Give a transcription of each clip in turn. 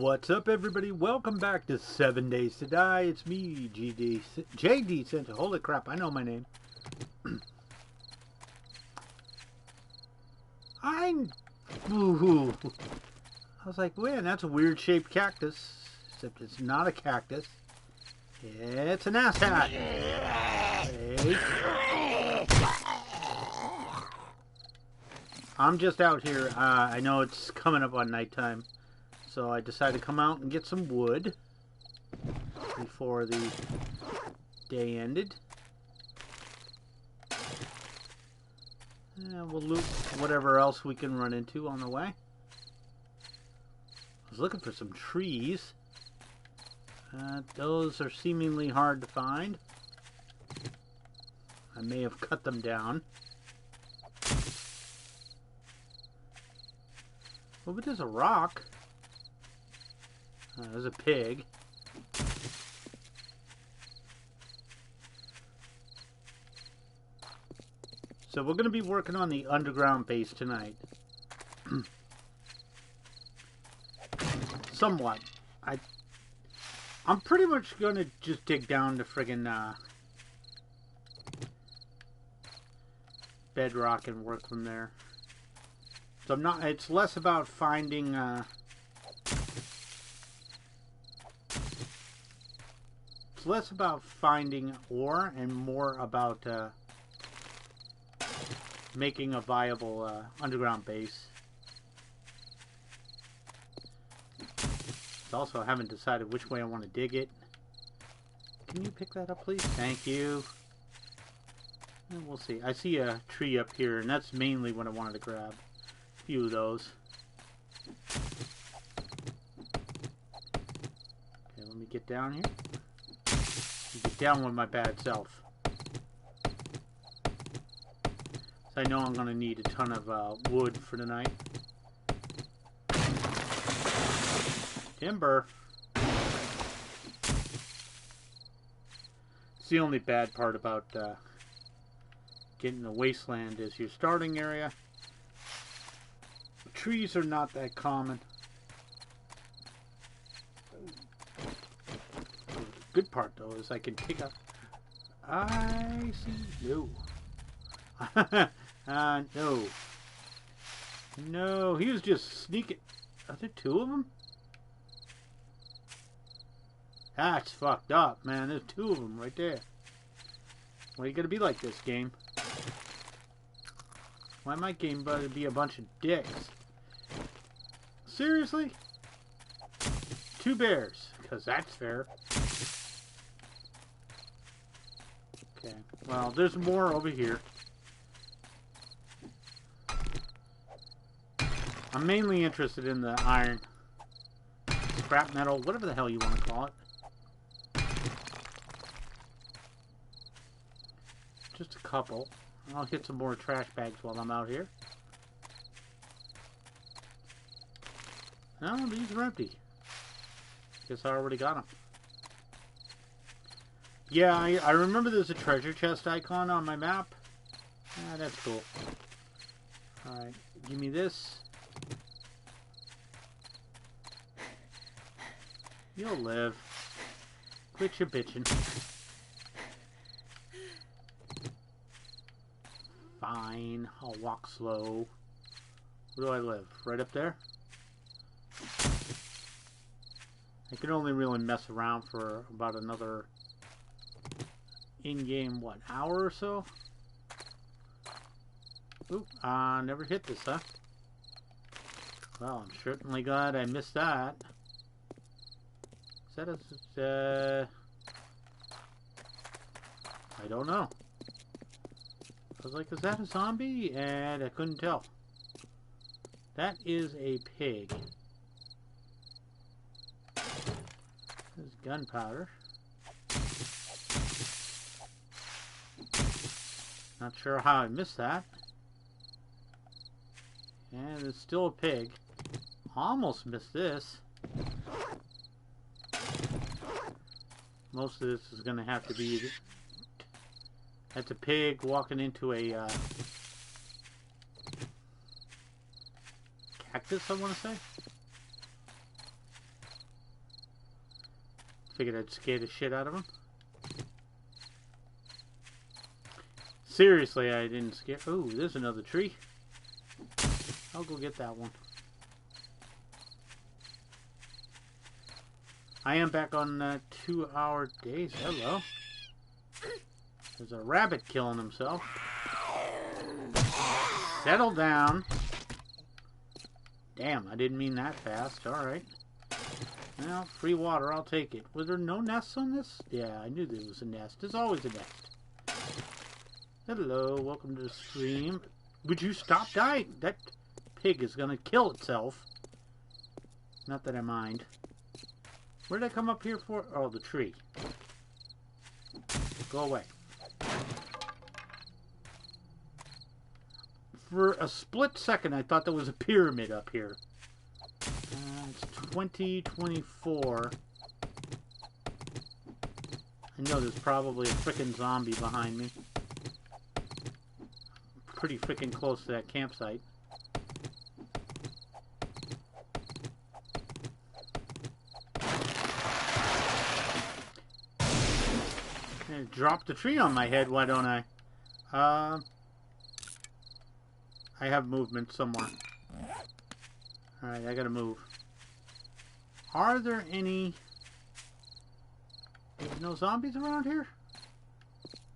What's up, everybody? Welcome back to 7 Days to Die. It's me, JD Center. Holy crap, I know my name. Ooh. I was like, man, that's a weird shaped cactus. Except it's not a cactus. It's an asshat. Hey. I'm just out here. I know it's coming up on nighttime. So I decided to come out and get some wood before the day ended. And we'll loot whatever else we can run into on the way. I was looking for some trees. Those are seemingly hard to find. I may have cut them down. Oh, but there's a rock. There's a pig. So we're going to be working on the underground base tonight. Somewhat. I'm pretty much going to just dig down to friggin' bedrock and work from there. So I'm not. It's less about finding. It's less about finding ore and more about making a viable underground base. Also, I haven't decided which way I want to dig it. Can you pick that up, please? Thank you. And we'll see. I see a tree up here, and that's mainly what I wanted to grab. A few of those. Okay, let me get down here. Get down with my bad self. So I know I'm going to need a ton of wood for tonight. Timber. It's the only bad part about getting the wasteland is your starting area. Trees are not that common. Good part though is I can pick up. I see. No. No. No, he was just sneaking. Are there two of them? That's fucked up, man. There's two of them right there. Why are you gonna be like this, game? Why might game be a bunch of dicks? Seriously? Two bears, because that's fair. Okay, well, there's more over here. I'm mainly interested in the iron, scrap metal, whatever the hell you want to call it. Just a couple. I'll hit some more trash bags while I'm out here. No, these are empty. Guess I already got them. Yeah, I remember there's a treasure chest icon on my map. Ah, that's cool. Alright, give me this. You'll live. Quit your bitching. Fine, I'll walk slow. Where do I live? Right up there? I can only really mess around for about another in-game, what, hour or so? Oop, never hit this, huh? Well, I'm certainly glad I missed that. Is that a, I don't know. I was like, is that a zombie? And I couldn't tell. That is a pig. There's gunpowder. Not sure how I missed that. And it's still a pig. Almost missed this. Most of this is going to have to be... That's a pig walking into a cactus, I want to say. figured I'd scare the shit out of him. Seriously, I didn't scare... Ooh, there's another tree. I'll go get that one. I am back on 2-hour days. Hello. There's a rabbit killing himself. Settle down. Damn, I didn't mean that fast. Alright. Well, free water, I'll take it. Was there no nests on this? Yeah, I knew there was a nest. There's always a nest. Hello, welcome to the stream. Would you stop dying? That pig is gonna kill itself. Not that I mind. Where did I come up here for? Oh, the tree. Go away. For a split second, I thought there was a pyramid up here. It's 2024. I know there's probably a frickin' zombie behind me. Pretty frickin' close to that campsite. Drop the tree on my head, why don't I? I have movement somewhere. Alright, I gotta move. Are there any... There's no zombies around here?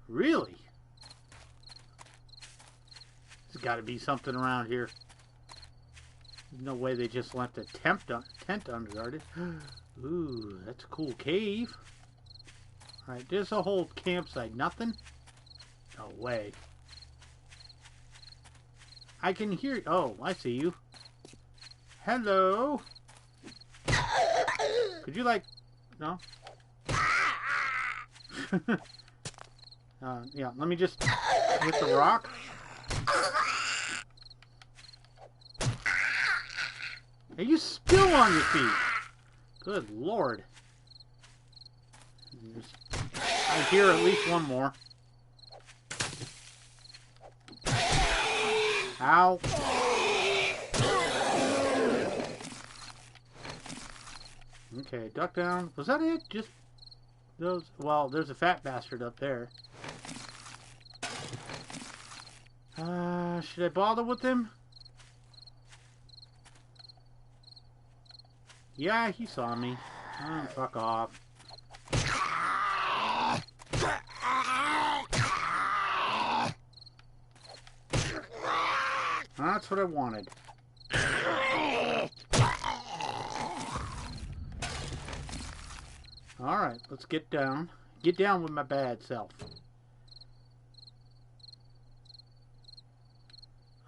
Really? There's gotta be something around here. There's no way they just left a tent unguarded. Ooh, that's a cool cave. Alright, there's a whole campsite. Nothing? No way. I can hear... Oh, I see you. Hello? Could you, like... No? Yeah, let me just hit the rock. Hey, you still on your feet. Good lord. I hear at least one more. Ow. Okay, duck down. Was that it? Just those? Well, there's a fat bastard up there. Should I bother with him? Yeah, he saw me. Oh, fuck off. That's what I wanted. Alright, let's get down. Get down with my bad self.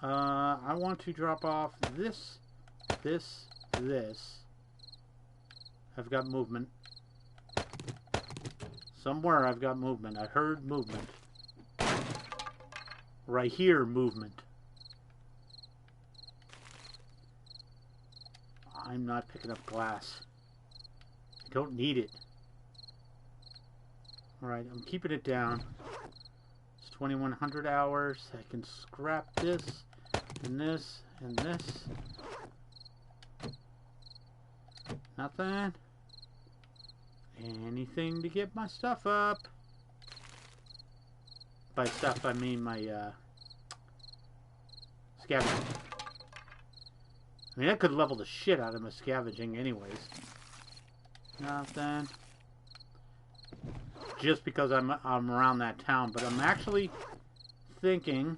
I want to drop off this. I've got movement. Somewhere I've got movement. I heard movement. Right here, movement. I'm not picking up glass. I don't need it. Alright, I'm keeping it down. It's 2100 hours. I can scrap this, and this, and this. Nothing. Anything to get my stuff up. By stuff, I mean my, scavenging. I mean, I could level the shit out of my scavenging anyways. Nothing. Just because I'm around that town, but I'm actually thinking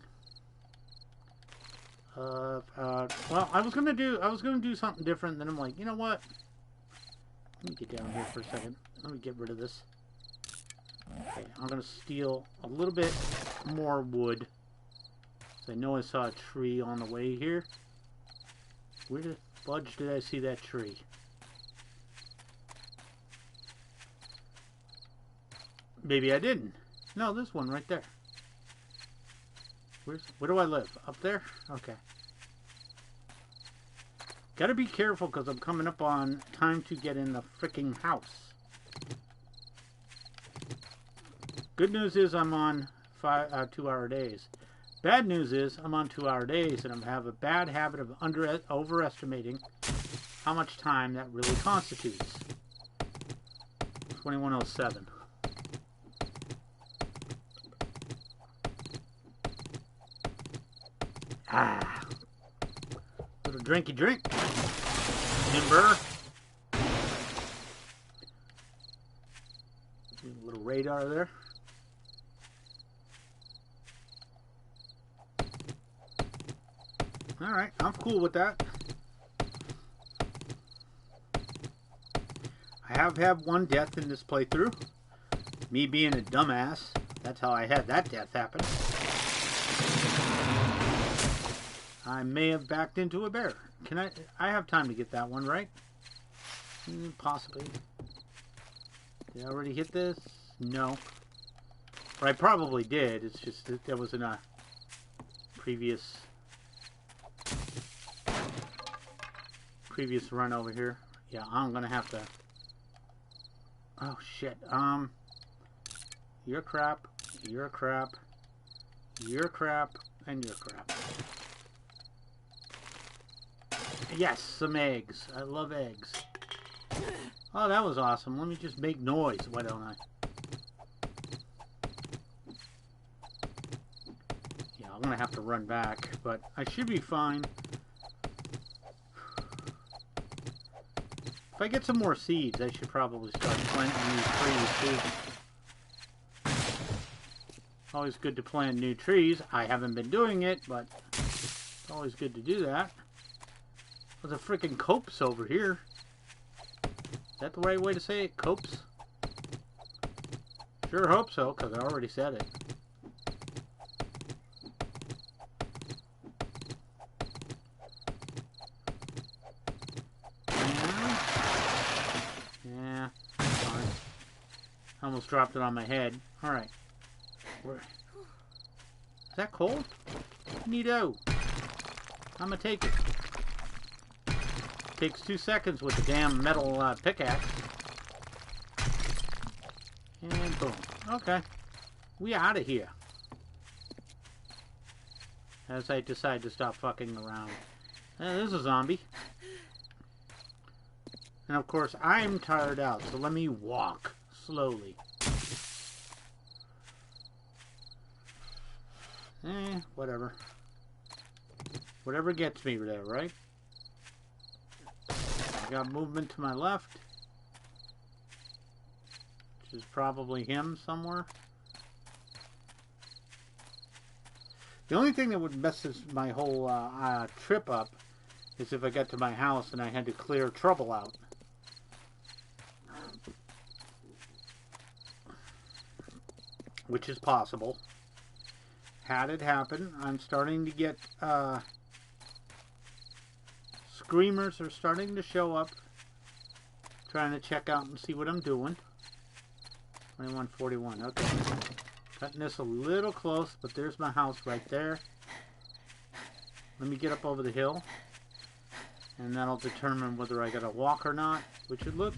of, well, I was gonna do something different, then I'm like, you know what? Let me get down here for a second. Let me get rid of this. Okay, I'm gonna steal a little bit more wood. I know I saw a tree on the way here. Where the fudge did I see that tree? Maybe I didn't. No, there's one right there. Where do I live? Up there? Okay. Gotta be careful because I'm coming up on time to get in the freaking house. Good news is I'm on 2-hour days. Bad news is I'm on 2-hour days and I have a bad habit of overestimating how much time that really constitutes. 2107. Ah. Little drinky drink. Timber. A little radar there. Alright, I'm cool with that. I have had one death in this playthrough. Me being a dumbass. That's how I had that death happen. I may have backed into a bear. Can I have time to get that one, right? Possibly. Did I already hit this? No. Or I probably did. It's just that there was in a previous run over here. Yeah, I'm gonna have to. Oh shit. You're crap. You're crap. You're crap. And you're crap. Yes, some eggs. I love eggs. Oh, that was awesome. Let me just make noise. Why don't I? Yeah, I'm gonna have to run back, but I should be fine. If I get some more seeds, I should probably start planting new trees too. Always good to plant new trees. I haven't been doing it, but it's always good to do that. There's a freaking copse over here. Is that the right way to say it? Copse? Sure hope so, because I already said it. Yeah. Fine. I almost dropped it on my head. Alright. Is that cold? Neato. I'm gonna take it. Takes 2 seconds with the damn metal pickaxe. And boom. Okay. We out of here. As I decide to stop fucking around. There's a zombie. And of course, I'm tired out, so let me walk slowly. Whatever. Whatever gets me there, right? I got movement to my left. Which is probably him somewhere. The only thing that would mess my whole trip up is if I got to my house and I had to clear trouble out. Which is possible. Had it happen, I'm starting to get screamers are starting to show up. Trying to check out and see what I'm doing. 2141, okay. Cutting this a little close, but there's my house right there. Let me get up over the hill. And that'll determine whether I gotta walk or not, which it looks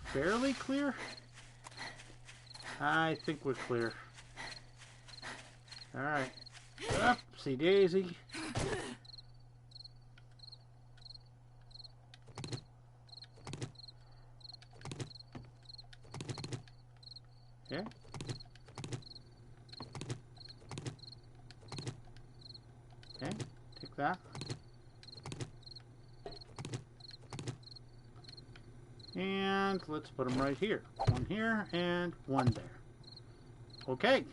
fairly clear. I think we're clear. Alright. Upsie daisy. Okay. Okay, take that. And let's put them right here. One here and one there. Okay.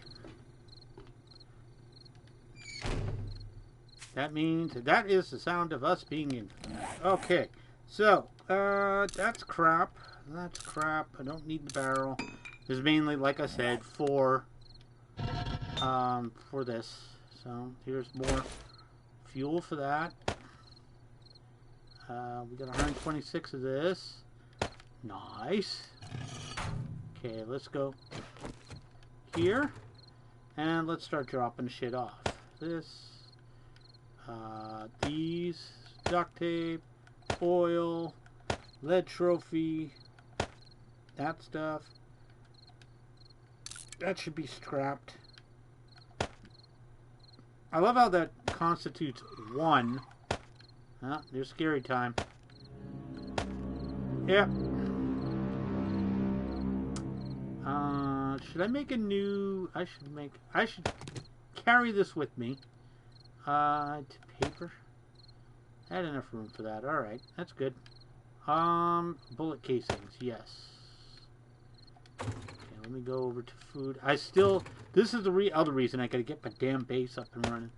That means that is the sound of us being in. Okay. So, that's crap. That's crap. I don't need the barrel. This is mainly, like I said, for this. So, here's more fuel for that. We got 126 of this. Nice. Okay, let's go here. And let's start dropping shit off. This. These. Duct tape. Oil. Lead trophy. That stuff. That should be scrapped. I love how that constitutes one. There's scary time. Yep. Should I make a new... I should carry this with me. To paper. I had enough room for that. Alright, that's good. Bullet casings, yes. Okay, let me go over to food. This is the other reason I gotta get my damn base up and running.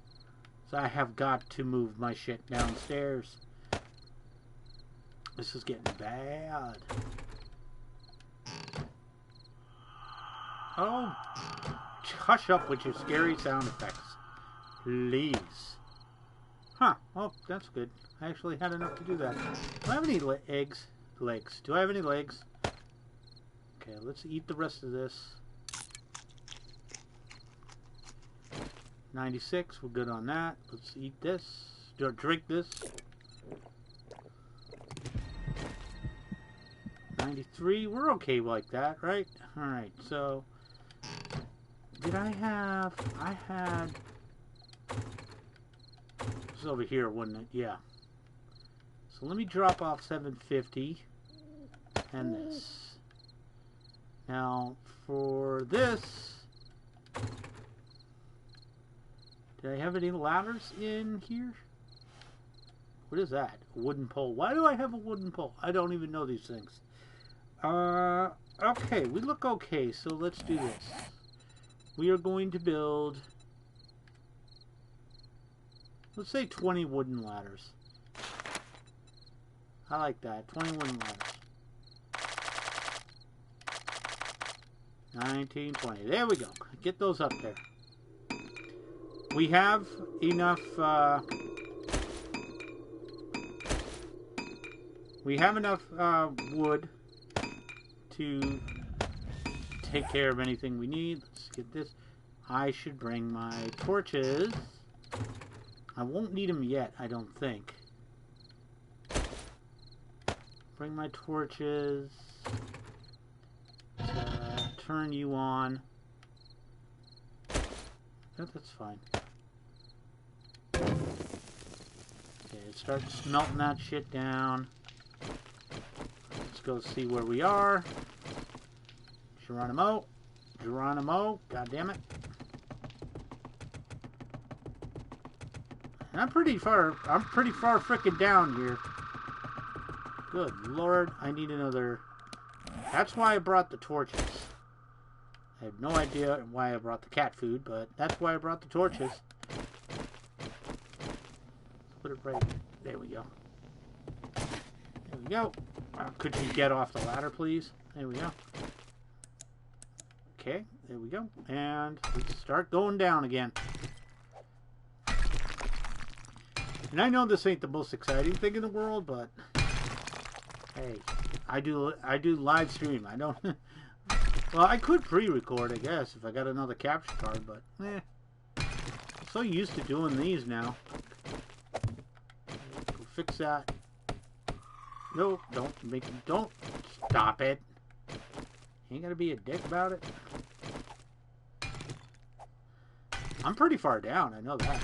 So I have got to move my shit downstairs. This is getting bad. Oh, hush up with your scary sound effects. Please. Huh, well, that's good. I actually had enough to do that. Do I have any legs? Do I have any legs? Okay, let's eat the rest of this. 96, we're good on that. Let's eat this. Drink this. 93, we're okay like that, right? Alright, so... Did I had... This is over here, wasn't it? Yeah. So let me drop off 750. And this. Now, for this... Did I have any ladders in here? What is that? A wooden pole. Why do I have a wooden pole? I don't even know these things. Okay, we look okay, so let's do this. We are going to build, let's say 20 wooden ladders. I like that, 20 wooden ladders. 19, 20, there we go. Get those up there. We have enough, wood to take care of anything we need. Let's get this. I should bring my torches. I won't need them yet, I don't think. Bring my torches. Turn you on. Yeah, that's fine. Okay, start smelting that shit down. Let's go see where we are. Geronimo, god damn it. And I'm pretty far frickin' down here. Good lord, I need another. That's why I brought the torches. I have no idea why I brought the cat food, but that's why I brought the torches. Put it right, there we go. There we go. Could you get off the ladder, please? There we go. Okay, there we go. And let's start going down again. And I know this ain't the most exciting thing in the world, but hey, I do live stream. I don't. Well, I could pre-record, I guess, if I got another capture card, but I'm so used to doing these now. Go fix that. No, don't stop it. You ain't gotta be a dick about it. I'm pretty far down, I know that.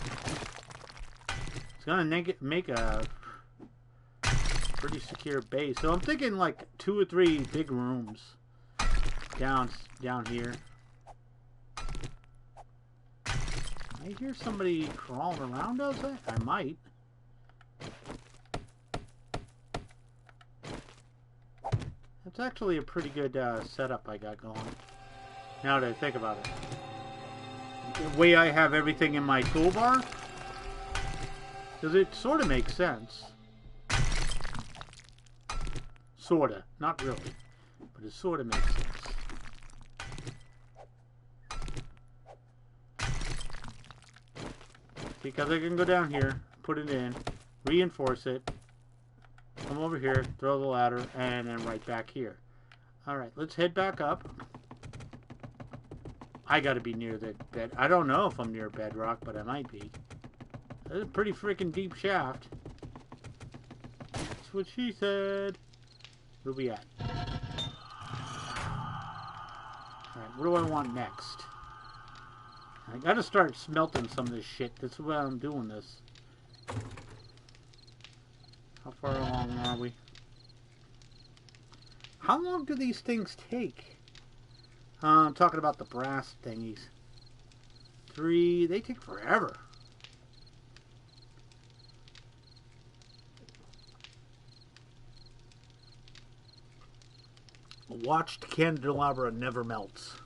It's gonna make a pretty secure base. So I'm thinking like 2 or 3 big rooms down here. I hear somebody crawling around outside. I might. That's actually a pretty good setup I got going. Now that I think about it. The way I have everything in my toolbar. Because it sort of makes sense. Sorta. Not really. But it sort of makes sense. Because I can go down here, put it in, reinforce it, come over here, throw the ladder, and then right back here. Alright, let's head back up. I gotta be near the bed. I don't know if I'm near bedrock, but I might be. That's a pretty freaking deep shaft. That's what she said. Where are we at? Alright, what do I want next? I gotta start smelting some of this shit. That's why I'm doing this. How far along are we? How long do these things take? I'm talking about the brass thingies. 3, they take forever. A watched candelabra never melts.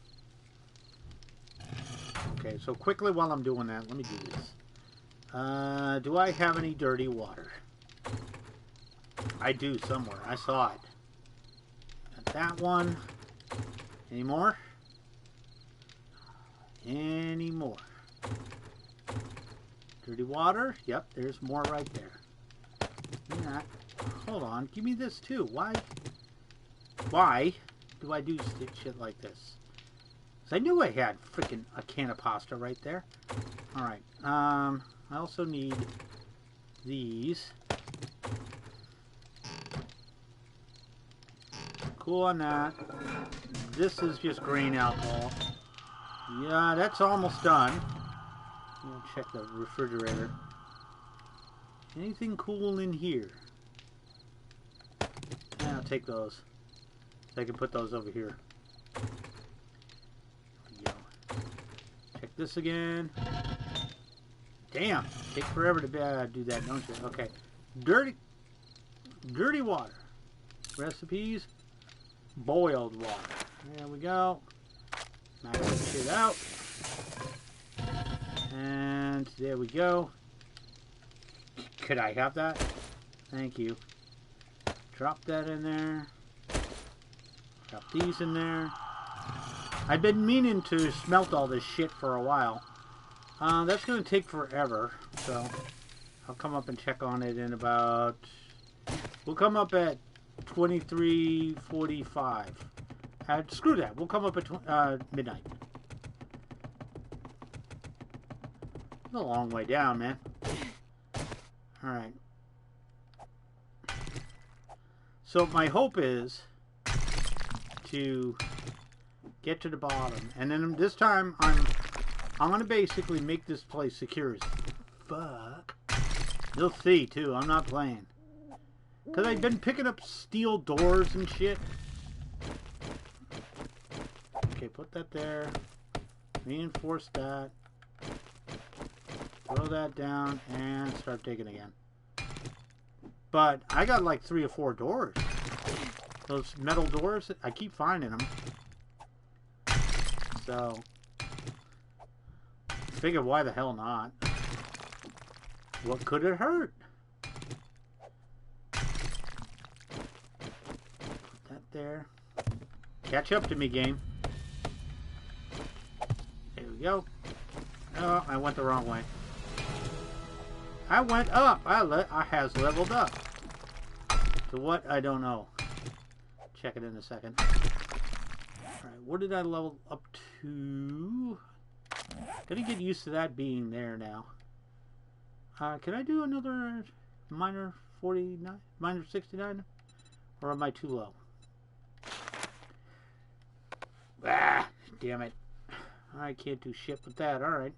Okay, so quickly while I'm doing that, let me do this. Do I have any dirty water? I do somewhere. I saw it. Got that one. Any more? Any more? Dirty water? Yep, there's more right there. Yeah. Hold on. Give me this too. Why do I do shit like this? I knew I had freaking a can of pasta right there. Alright. I also need these. Cool on that. This is just grain alcohol. Yeah, that's almost done. We'll check the refrigerator. Anything cool in here? Yeah, I'll take those. I can put those over here. Check this again. Damn, take forever to do that, don't you? Okay, dirty water. Recipes, boiled water. There we go. Knock that shit out. And there we go. Could I have that? Thank you. Drop that in there. Drop these in there. I've been meaning to smelt all this shit for a while. That's going to take forever, so I'll come up and check on it in about... We'll come up at 23:45. Screw that. We'll come up at midnight. It's a long way down, man. Alright. So my hope is to get to the bottom, and then this time I'm gonna basically make this place secure as fuck. You'll see too. I'm not playing because I've been picking up steel doors and shit. Okay, put that there. Reinforce that. Throw that down and start digging again. But I got like 3 or 4 doors. Those metal doors, I keep finding them. So, figure why the hell not? What could it hurt? Put that there. Catch up to me, game. There we go. Oh, I went the wrong way. I went up. I has leveled up. To what? I don't know. Check it in a second. Alright, what did I level up to? Gotta get used to that being there now. Can I do another minor 49? Minor 69? Or am I too low? Ah, damn it. I can't do shit with that. Alright.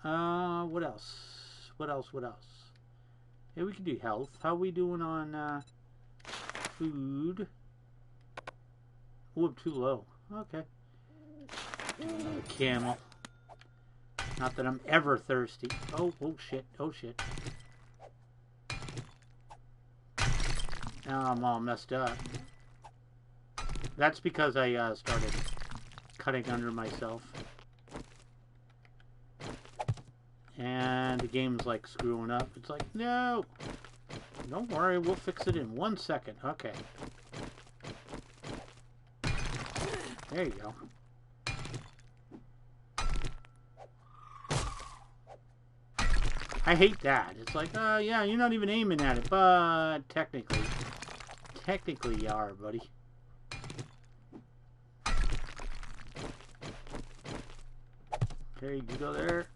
What else? What else? Yeah, we can do health. How are we doing on food? Oh, I'm too low. Okay. Another camel. Not that I'm ever thirsty. Oh shit. Oh shit. Now I'm all messed up. That's because I started cutting under myself. And the game's like screwing up. It's like, no! Don't worry, we'll fix it in 1 second. Okay. There you go. I hate that. It's like, yeah, you're not even aiming at it, but technically you are, buddy. Okay, you go there.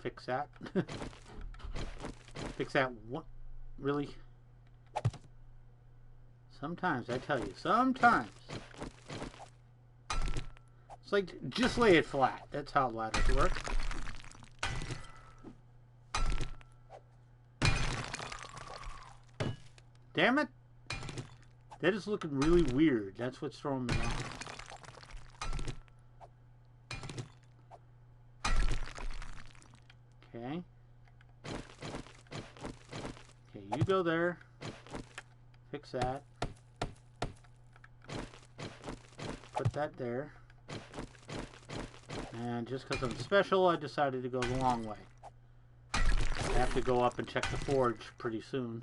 Fix that. Fix that. What? Really? Sometimes, I tell you, sometimes. It's like, just lay it flat. That's how ladders work. Damn it. That is looking really weird. That's what's throwing me off. Okay. Okay, you go there. Fix that. Put that there. And just because I'm special, I decided to go the long way. I have to go up and check the forge pretty soon.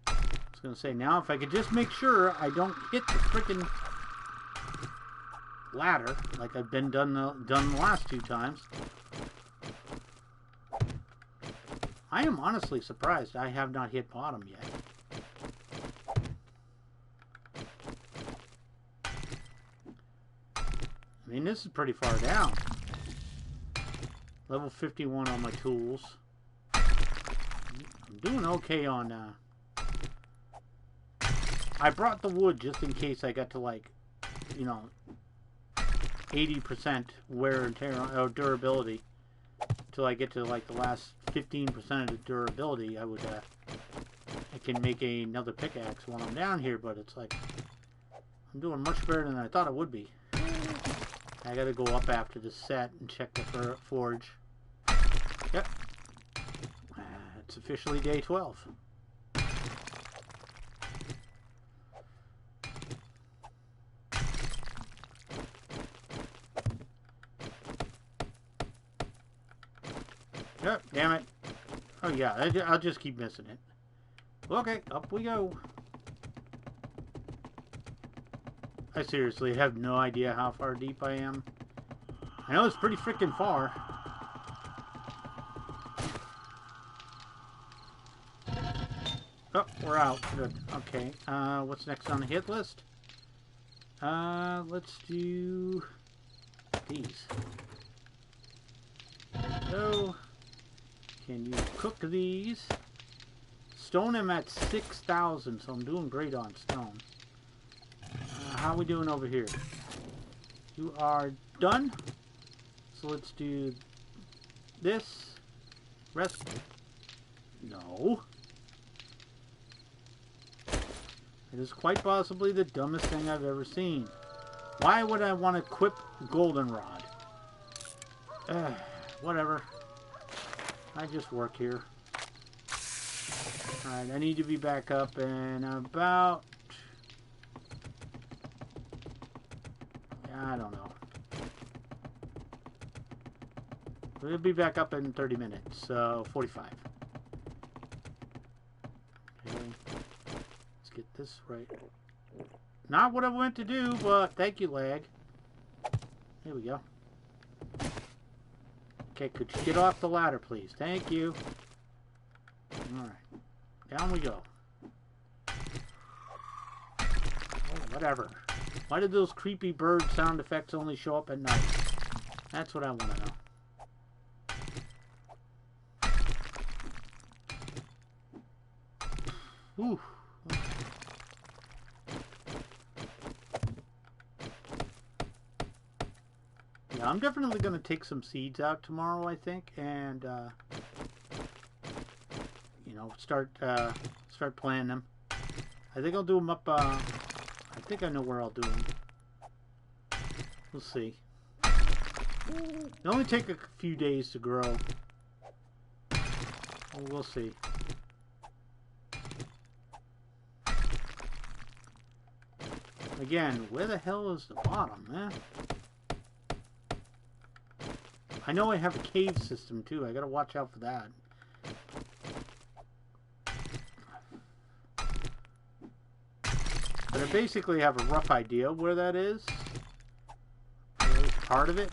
I was going to say, now if I could just make sure I don't hit the frickin' ladder like I've been done the last 2 times. I am honestly surprised I have not hit bottom yet. I mean, this is pretty far down. Level 51 on my tools. I'm doing okay on... I brought the wood just in case I got to, like, you know, 80% wear and tear or durability. Until I get to, like, the last 15% of the durability, I can make another pickaxe when I'm down here, but it's like... I'm doing much better than I thought it would be. I gotta go up after the set and check the forge. Yep. It's officially day 12. Yep, damn it. Oh yeah, I'll just keep missing it. Okay, up we go. I seriously have no idea how far deep I am. I know it's pretty freaking far. Oh, we're out. Good. Okay. What's next on the hit list? Let's do these. So, can you cook these? Stone, I'm at 6,000, so I'm doing great on stone. How are we doing over here? You are done. So let's do this. Rest. No. It is quite possibly the dumbest thing I've ever seen. Why would I want to equip goldenrod? Whatever. I just work here. Alright, I need to be back up in about... I don't know. We'll be back up in 30 minutes, so 45. Okay. Let's get this right. Not what I went to do, but thank you, lag. Here we go. Okay, could you get off the ladder, please? Thank you. Alright. Down we go. Oh, whatever. Why did those creepy bird sound effects only show up at night? That's what I want to know. Ooh. Yeah, I'm definitely going to take some seeds out tomorrow, I think, and you know, start planting them. I think I'll do them up. I think I know where I'll do them. We'll see. They only take a few days to grow. Well, we'll see. Again, where the hell is the bottom, man? I know I have a cave system too. I gotta watch out for that. But I basically have a rough idea where that is. At least part of it.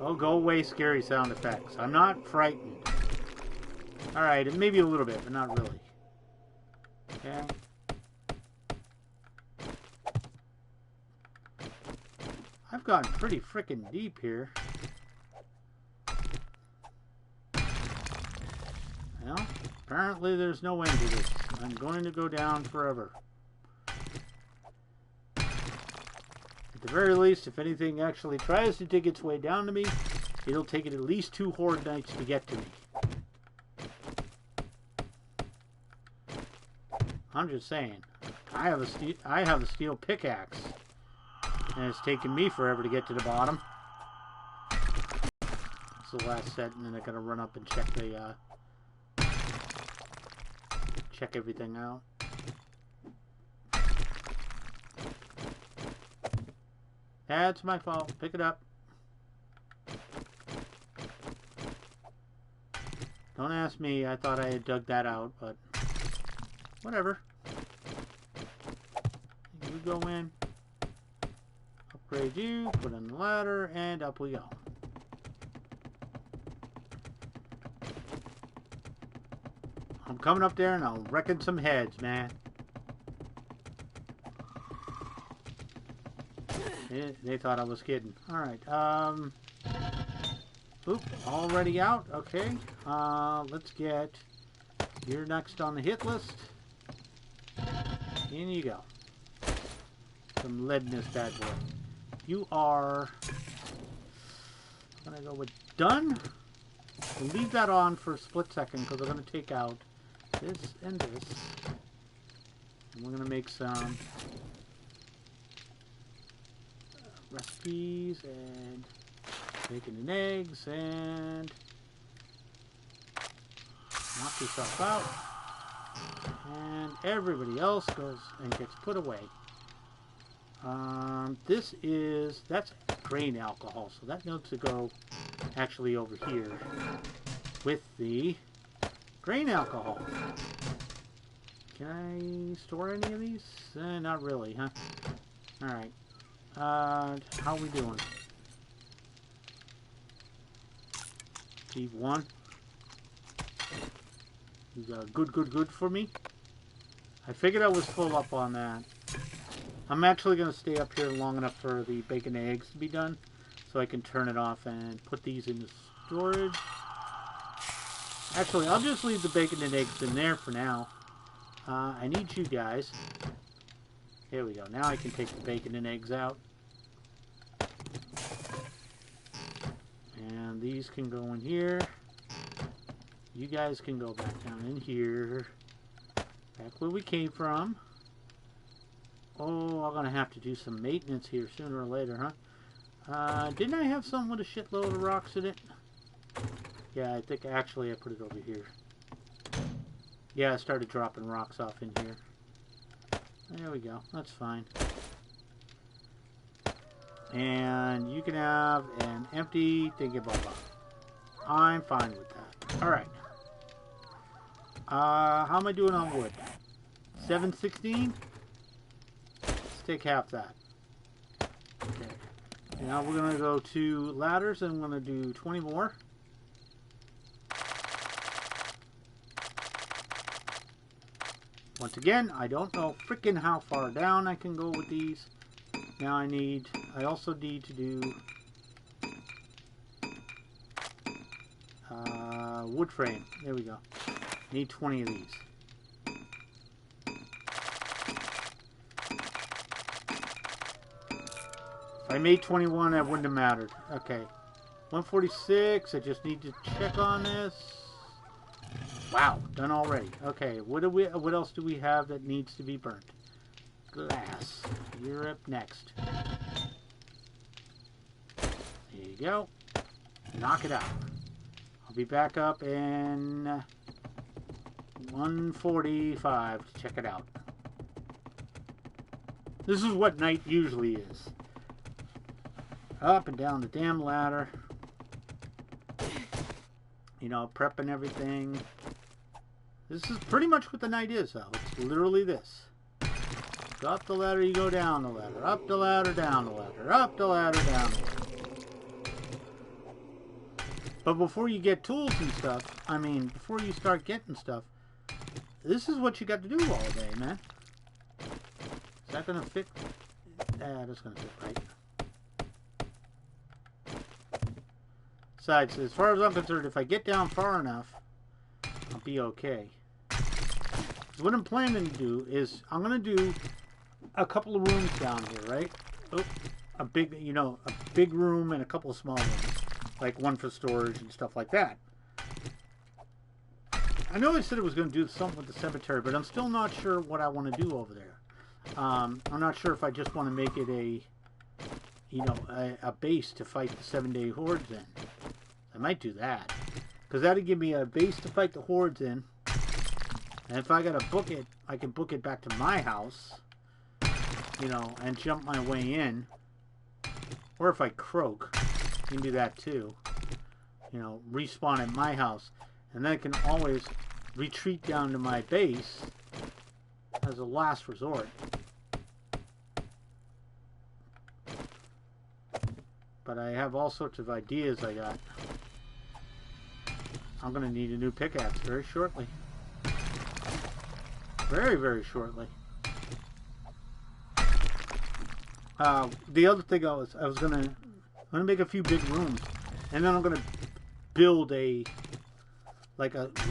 Oh, go away, scary sound effects. I'm not frightened. Alright, maybe a little bit, but not really. Okay. I've gotten pretty freaking deep here. Well, apparently there's no end to this. I'm going to go down forever. At the very least, if anything actually tries to dig its way down to me, it'll take it at least 2 Horde Nights to get to me. I'm just saying. I have a steel pickaxe, and it's taken me forever to get to the bottom. It's the last set, and then I gotta run up and check the check everything out. That's my fault. Pick it up. Don't ask me. I thought I had dug that out, but whatever. You go in. Upgrade you. Put in the ladder, and up we go. I'm coming up there, and I'm wrecking some heads, man. They thought I was kidding. Alright, oop, already out. Okay, let's get... You're next on the hit list. In you go. Some lead in this bad boy. You are... I'm gonna go with done. We'll leave that on for a split second, because we're gonna take out this and this. And we're gonna make some... recipes and bacon and eggs and knock yourself out, and everybody else goes and gets put away. That's grain alcohol, so that needs to go actually over here with the grain alcohol. Can I store any of these? Not really, huh? Alright. How are we doing? Leave one. You got good for me. I figured I was full up on that. I'm actually going to stay up here long enough for the bacon and eggs to be done, so I can turn it off and put these into storage. Actually, I'll just leave the bacon and eggs in there for now. I need you guys. Here we go. Now I can take the bacon and eggs out. And these can go in here. You guys can go back down in here. Back where we came from. Oh, I'm going to have to do some maintenance here sooner or later, huh? Didn't I have something with a shitload of rocks in it? Yeah, I think actually I put it over here. Yeah, I started dropping rocks off in here. There we go. That's fine. And you can have an empty thingy-blah-blah. I'm fine with that. Alright. How am I doing on wood? 716? Let's take half that. Okay. Now we're going to go to ladders, and I'm going to do 20 more. Once again, I don't know freaking how far down I can go with these. Now I also need to do wood frame. There we go. Need 20 of these. If I made 21, that wouldn't have mattered. Okay. 146, I just need to check on this. Wow, done already. Okay, what else do we have that needs to be burnt? Glass. You're up next. There you go. Knock it out. I'll be back up in 145 to check it out. This is what night usually is. Up and down the damn ladder. You know, prepping everything. This is pretty much what the night is, though. It's literally this. Go up the ladder, you go down the ladder. Up the ladder, down the ladder. Up the ladder, down the ladder. But before you get tools and stuff, I mean, before you start getting stuff, this is what you got to do all day, man. Is that going to fit? Yeah, that's going to fit right. Besides, as far as I'm concerned, if I get down far enough, I'll be okay. So what I'm planning to do is, I'm going to do a couple of rooms down here, right? Oh, a big room and a couple of small rooms. like one for storage and stuff like that. I know I said it was going to do something with the cemetery, but I'm still not sure what I want to do over there. I'm not sure if I just want to make it a base to fight the 7-day hordes in. I might do that, because that'd give me a base to fight the hordes in. And if I gotta book it, I can book it back to my house, and jump my way in. Or if I croak, I can do that too. Respawn at my house. And then I can always retreat down to my base as a last resort. But I have all sorts of ideas I got. I'm going to need a new pickaxe very shortly. Very, very shortly. The other thing I was going to make a few big rooms. And then I'm going to build a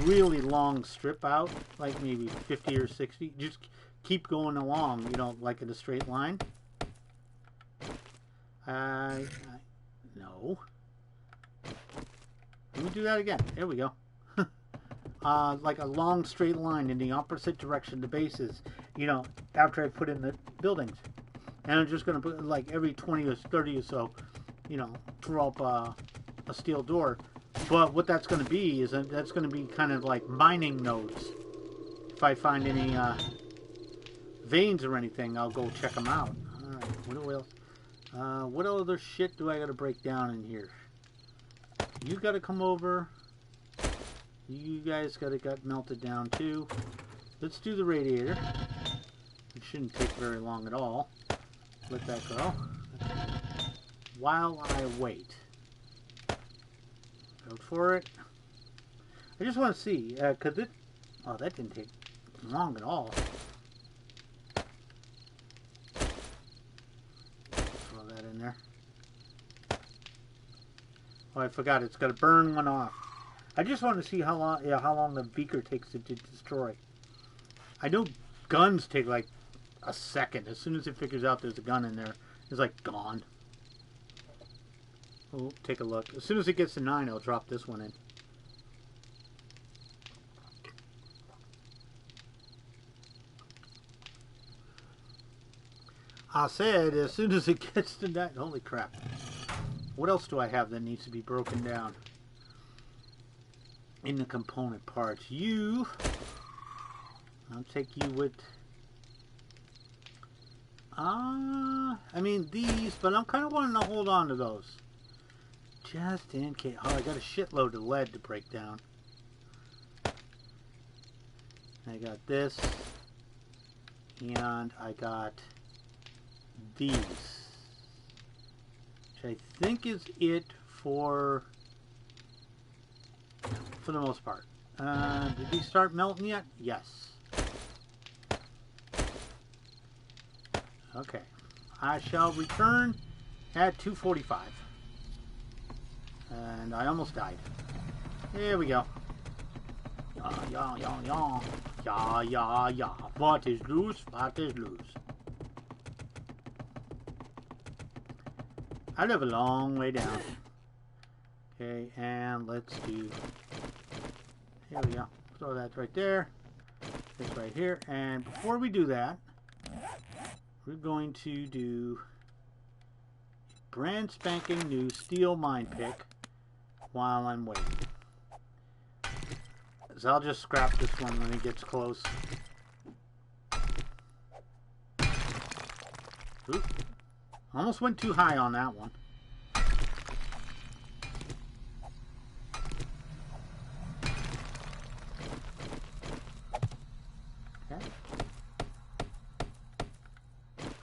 really long strip out, like maybe 50 or 60. Just keep going along, like in a straight line. No. Let me do that again. There we go. Like a long straight line in the opposite direction the base is, after I put in the buildings. And I'm just going to put, like, every 20 or 30 or so, throw up a steel door. But what that's going to be is that's going to be kind of like mining nodes. If I find any veins or anything, I'll go check them out. Alright, what other shit do I got to break down in here? You got to come over. You guys got to get melted down too. Let's do the radiator. It shouldn't take very long at all. Let that go. While I wait. Go for it. I just want to see, because oh, that didn't take long at all. Throw that in there. Oh, I forgot, it's got to burn one off. I just want to see how long the beaker takes to destroy. I know guns take like a second. As soon as it figures out there's a gun in there, it's like gone. Oh, take a look. As soon as it gets to 9, I'll drop this one in. I said as soon as it gets to 9. Holy crap. What else do I have that needs to be broken down in the component parts? I'll take you with... I mean these, but I'm kind of wanting to hold on to those. Just in case. Oh, I got a shitload of lead to break down. I got this. And I got these. Which I think is it for the most part. Did these start melting yet? Yes. Okay. I shall return at 2:45. And I almost died. There we go. Yeah. Yeah. What is loose? What is loose? I live a long way down. Okay, and let's do... Here we go. Throw that right there. This right here. And before we do that, we're going to do brand spanking new steel mine pick while I'm waiting. So I'll just scrap this one when it gets close. Oop. Almost went too high on that one. Okay.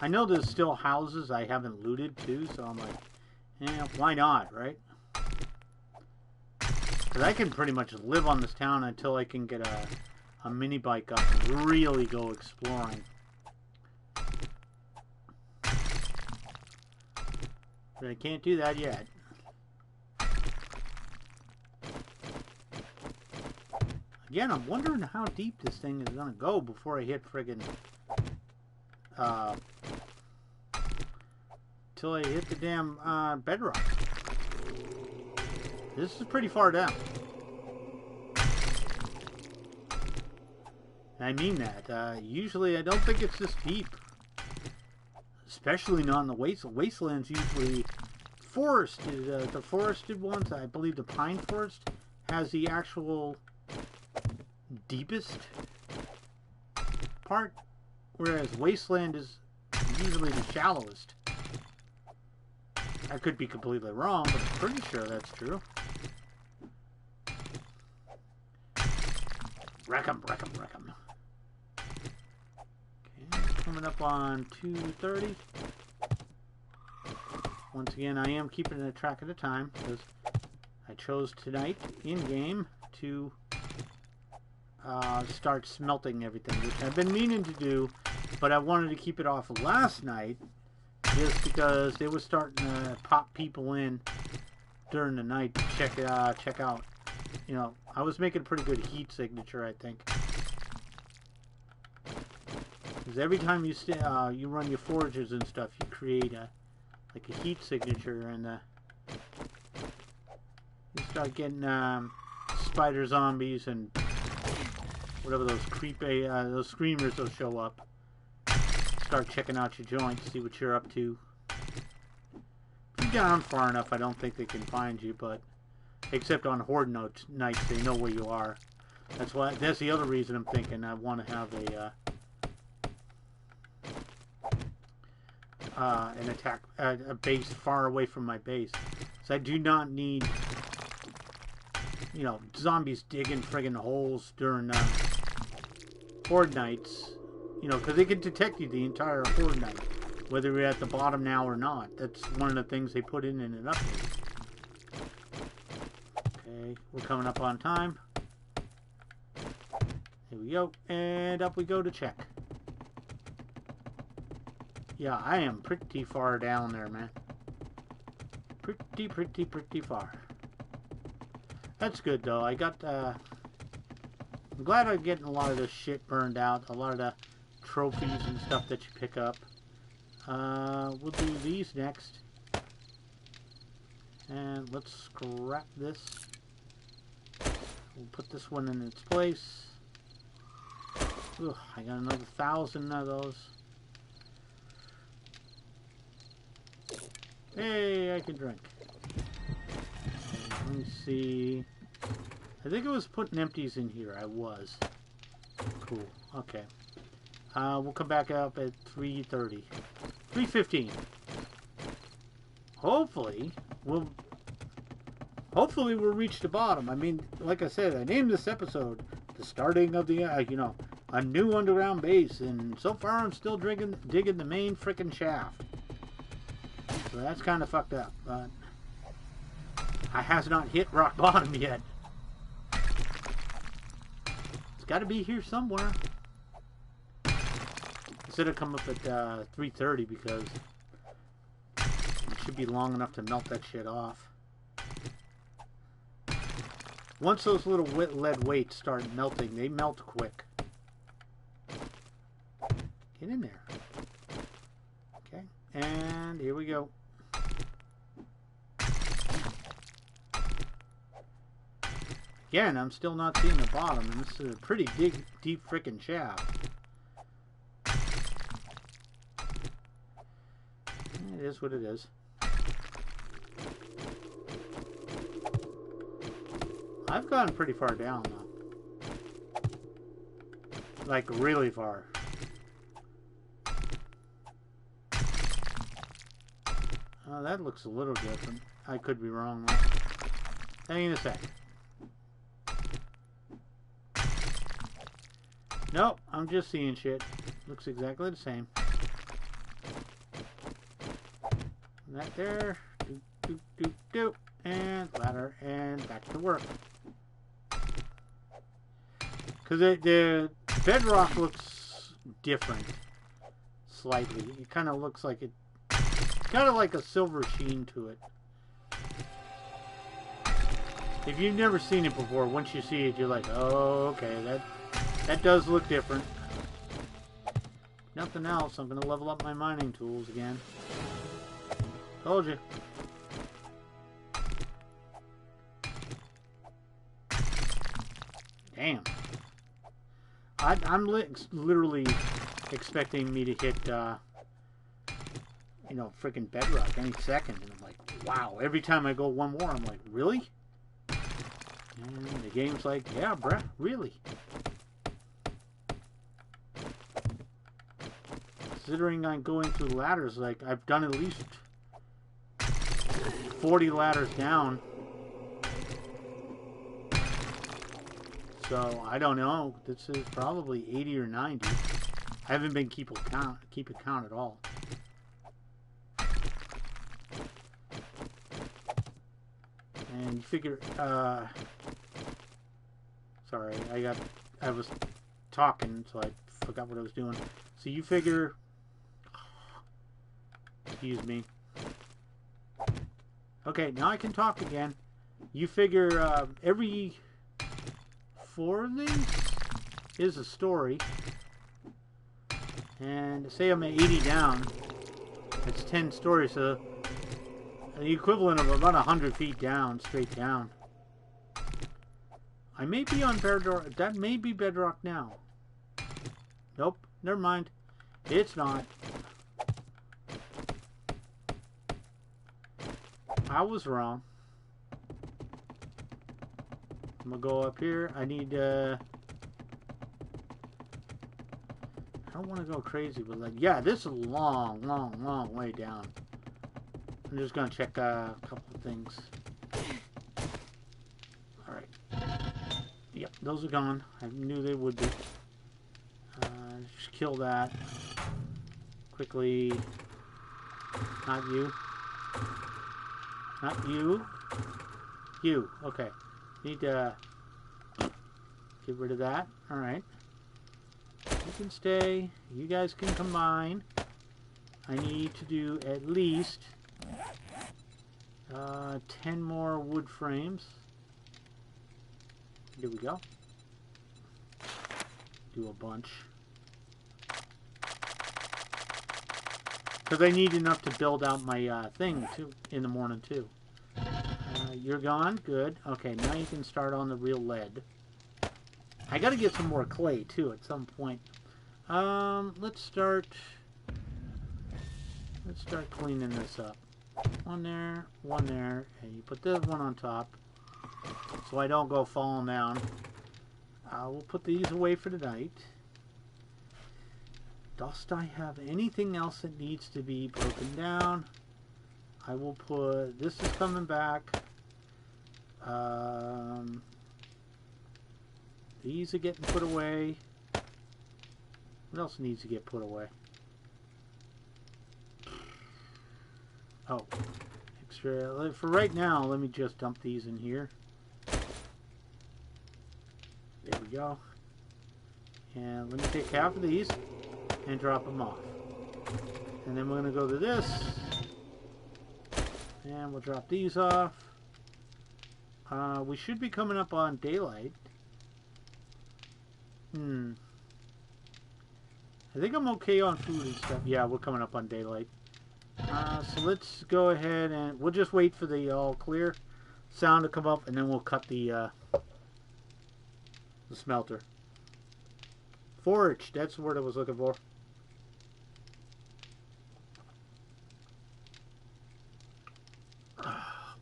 I know there's still houses I haven't looted too, so I'm like, yeah, why not, right? Because I can pretty much live on this town until I can get a mini bike up and really go exploring. But I can't do that yet. Again, I'm wondering how deep this thing is going to go before I hit friggin' till I hit the damn bedrock. This is pretty far down. I mean that. Usually I don't think it's this deep. Especially not in the wastelands. Usually forested. The forested ones, I believe the pine forest has the actual deepest part. Whereas wasteland is usually the shallowest. I could be completely wrong, but I'm pretty sure that's true. Wreck 'em, wreck 'em, wreck 'em. Okay, coming up on 2:30. Once again, I am keeping a track of the time because I chose tonight in game to start smelting everything, which I've been meaning to do, but I wanted to keep it off last night just because they were starting to pop people in during the night to check out. You know, I was making a pretty good heat signature, I think. Because every time you run your forages and stuff, you create like a heat signature, and you start getting spider zombies and whatever those those screamers will show up. Start checking out your joints, see what you're up to. If you're down far enough, I don't think they can find you, but except on horde nights, they know where you are. That's the other reason I'm thinking I want to have an attack, a base far away from my base. So I do not need, you know, zombies digging friggin' holes during horde nights. You know, because they can detect you the entire horde night, whether you're at the bottom now or not. That's one of the things they put in an update. Okay, we're coming up on time. Here we go, and up we go to check. Yeah, I am pretty far down there, man. Pretty far. That's good, though. I'm glad I'm getting a lot of this shit burned out. A lot of the trophies and stuff that you pick up. We'll do these next. And let's scrap this. We'll put this one in its place. Ugh, I got another 1,000 of those. Hey, I can drink. Okay, let me see. I think I was putting empties in here. I was. Cool. Okay. We'll come back up at 3:30. 3:15. Hopefully we'll reach the bottom. I mean, like I said, I named this episode the starting of the a new underground base, and so far I'm still digging the main frickin' shaft. So that's kind of fucked up, but I has not hit rock bottom yet. It's got to be here somewhere. I said it'd come up at 3:30 because it should be long enough to melt that shit off. Once those little lead weights start melting, they melt quick. Get in there. Okay, and here we go. Again, I'm still not seeing the bottom, and this is a pretty deep frickin' shaft. It is what it is. I've gone pretty far down, though. Like, really far. Oh, that looks a little different. I could be wrong, though. Hang in a sec. Nope, I'm just seeing shit. Looks exactly the same. And that there. Doop, doop, doop, doop. And ladder. And back to work. Because the bedrock looks different. Slightly. It kind of looks like it. Kind of like a silver sheen to it. If you've never seen it before, once you see it, you're like, oh, okay, that does look different. Nothing else, I'm going to level up my mining tools again. Damn. I'm literally expecting me to hit, you know, freaking bedrock any second. And I'm like, wow. Every time I go one more, I'm like, really? And the game's like, yeah, bruh, really? Considering I'm going through ladders, like, I've done at least 40 ladders down. So, I don't know. This is probably 80 or 90. I haven't been keeping count at all. And you figure, sorry, I was talking, so I forgot what I was doing. So you figure, excuse me. Okay, now I can talk again. You figure, every 4 of these is a story. And say I'm at 80 down, that's 10 stories, so the equivalent of about 100 feet down, straight down. I may be on Bedrock. That may be Bedrock now. Nope, never mind. It's not. I was wrong. I'm gonna go up here. I need, I don't want to go crazy, but like, yeah, this is a long, long, long way down. I'm just going to check a couple of things. Alright. Yep, those are gone. I knew they would be. Just kill that. Quickly. Not you. Not you. You. Okay. Need to get rid of that. Alright. You can stay. You guys can combine. I need to do at least 10 more wood frames. There we go. Do a bunch. Because I need enough to build out my thing too in the morning too. You're gone? Good. Okay, now you can start on the real lead. I gotta get some more clay too at some point. Let's start cleaning this up. One there, and you put this one on top so I don't go falling down. We'll put these away for tonight. Dost I have anything else that needs to be broken down? I will put, this is coming back. These are getting put away. What else needs to get put away? Oh, extra. For right now, let me just dump these in here. There we go. And let me take half of these and drop them off. And then we're going to go to this. And we'll drop these off. We should be coming up on daylight. I think I'm okay on food and stuff. Yeah, we're coming up on daylight. So let's go ahead and we'll just wait for the all clear sound to come up, and then we'll cut the smelter. Forge, that's the word I was looking for.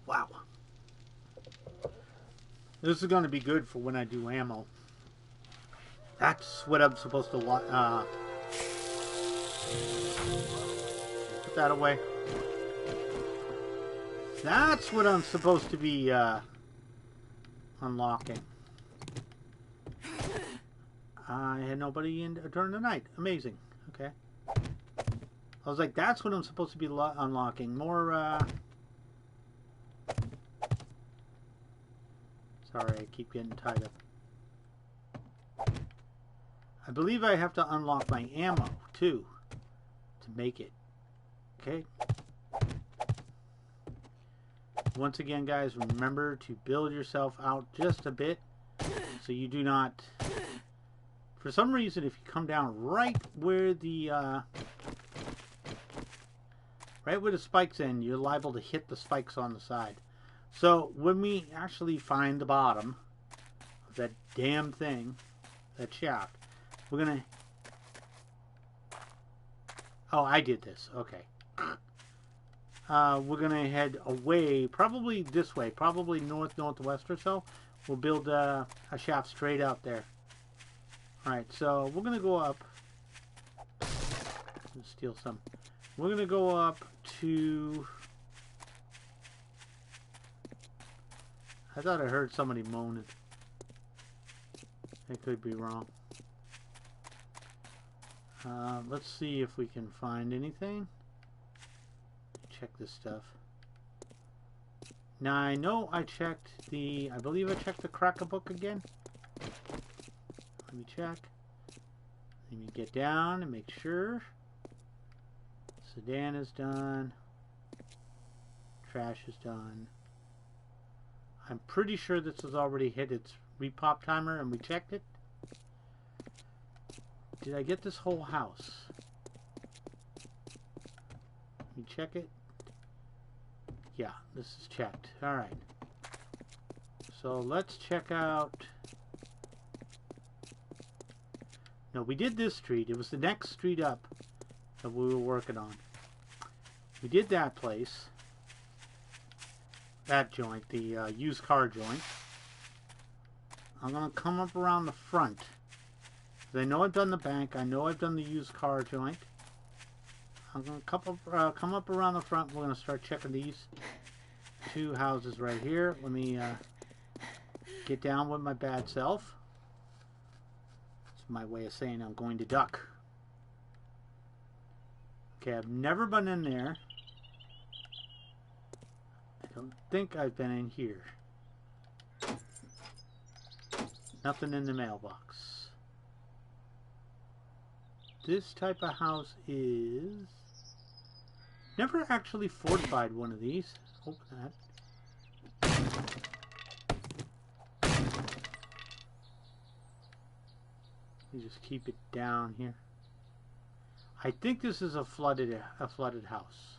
Wow. This is going to be good for when I do ammo. That's what I'm supposed to put that away. That's what I'm supposed to be unlocking. I had nobody in during the night. Amazing. Okay. I was like, that's what I'm supposed to be unlocking. More, sorry, I keep getting tied up. I believe I have to unlock my ammo, too, to make it. Okay. Once again, guys, remember to build yourself out just a bit so you do not... For some reason, if you come down right where the spikes end, you're liable to hit the spikes on the side. So when we actually find the bottom, that damn thing, that shaft. We're gonna... Oh, I did this. Okay. We're gonna head away, probably this way, probably northwest or so. We'll build a shaft straight out there. Alright, so we're gonna go up. Let's steal some. We're gonna go up to... I thought I heard somebody moaning. I could be wrong. Let's see if we can find anything. Check this stuff. Now I know I checked the... I believe I checked the Crack-a-Book again. Let me check. Let me get down and make sure. Sedan is done. Trash is done. I'm pretty sure this has already hit its repop timer and we checked it. Did I get this whole house? Let me check it. Yeah, this is checked. Alright. So let's check out... No, we did this street. It was the next street up that we were working on. We did that place. That joint, the used car joint. I'm going to come up around the front. I know I've done the bank. I know I've done the used car joint. I'm going to come up around the front. We're going to start checking these two houses right here. Let me get down with my bad self. It's my way of saying I'm going to duck. Okay, I've never been in there. I don't think I've been in here. Nothing in the mailbox. This type of house is... Never actually fortified one of these. Open that. You just keep it down here. I think this is a flooded house.